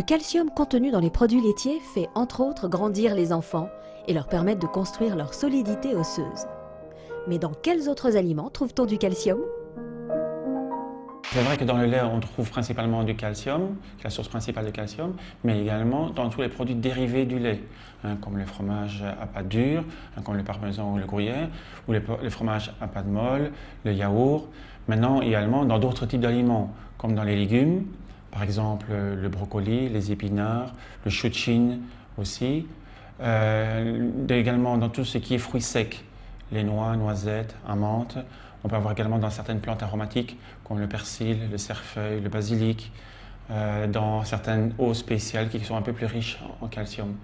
Le calcium contenu dans les produits laitiers fait entre autres grandir les enfants et leur permettre de construire leur solidité osseuse. Mais dans quels autres aliments trouve-t-on du calcium ? C'est vrai que dans le lait, on trouve principalement du calcium, qui est la source principale de calcium, mais également dans tous les produits dérivés du lait, comme le fromage à pâte dure, comme le parmesan ou le gruyère, ou les fromages à pâte molle, le yaourt. Maintenant, également dans d'autres types d'aliments, comme dans les légumes, par exemple le brocoli, les épinards, le chou de Chine aussi. Également dans tout ce qui est fruits secs, les noix, noisettes, amandes. On peut avoir également dans certaines plantes aromatiques comme le persil, le cerfeuil, le basilic, dans certaines eaux spéciales qui sont un peu plus riches en calcium.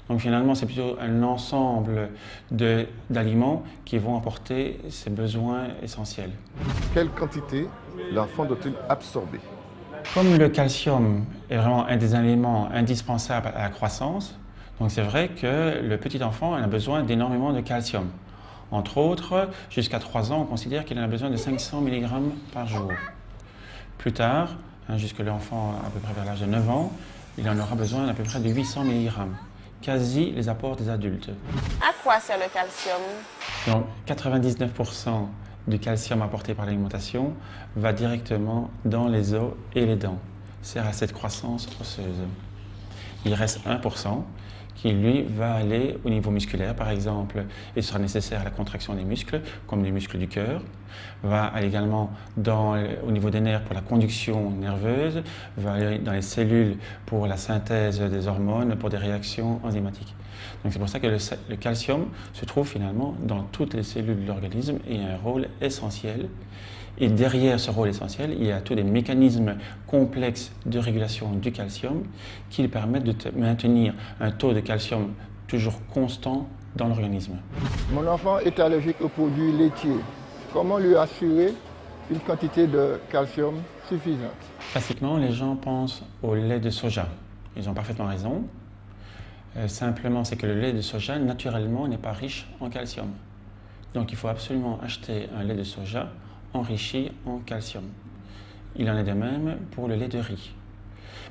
Donc finalement, c'est plutôt un ensemble d'aliments qui vont apporter ces besoins essentiels. Quelle quantité l'enfant doit-il absorber? Comme le calcium est vraiment un des éléments indispensables à la croissance, donc c'est vrai que le petit enfant a besoin d'énormément de calcium. Entre autres, jusqu'à 3 ans, on considère qu'il en a besoin de 500 mg par jour. Plus tard, jusque l'enfant à peu près vers l'âge de 9 ans, il en aura besoin d'à peu près de 800 mg, quasi les apports des adultes. À quoi sert le calcium? Donc 99% du calcium apporté par l'alimentation va directement dans les os et les dents, sert à cette croissance osseuse. Il reste 1% qui, lui, va aller au niveau musculaire, par exemple, et sera nécessaire à la contraction des muscles, comme les muscles du cœur, va aller également au niveau des nerfs pour la conduction nerveuse, va aller dans les cellules pour la synthèse des hormones, pour des réactions enzymatiques. Donc c'est pour ça que le calcium se trouve finalement dans toutes les cellules de l'organisme et a un rôle essentiel. Et derrière ce rôle essentiel, il y a tous des mécanismes complexes de régulation du calcium qui lui permettent de maintenir un taux de calcium toujours constant dans l'organisme. Mon enfant est allergique aux produits laitiers. Comment lui assurer une quantité de calcium suffisante? Classiquement, les gens pensent au lait de soja. Ils ont parfaitement raison. Simplement, c'est que le lait de soja, naturellement, n'est pas riche en calcium. Donc, il faut absolument acheter un lait de soja enrichi en calcium. Il en est de même pour le lait de riz.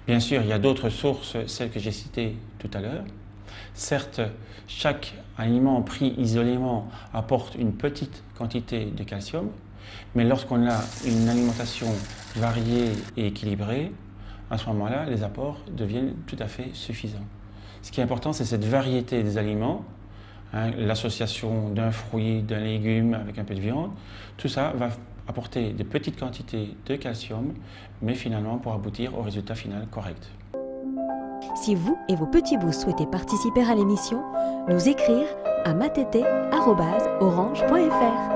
Bien sûr, il y a d'autres sources, celles que j'ai citées tout à l'heure. Certes, chaque aliment pris isolément apporte une petite quantité de calcium, mais lorsqu'on a une alimentation variée et équilibrée, à ce moment-là, les apports deviennent tout à fait suffisants. Ce qui est important, c'est cette variété des aliments, l'association d'un fruit, d'un légume avec un peu de viande. Tout ça va apporter de petites quantités de calcium, mais finalement pour aboutir au résultat final correct. Si vous et vos petits bouts souhaitez participer à l'émission, nous écrire à matete@orange.fr.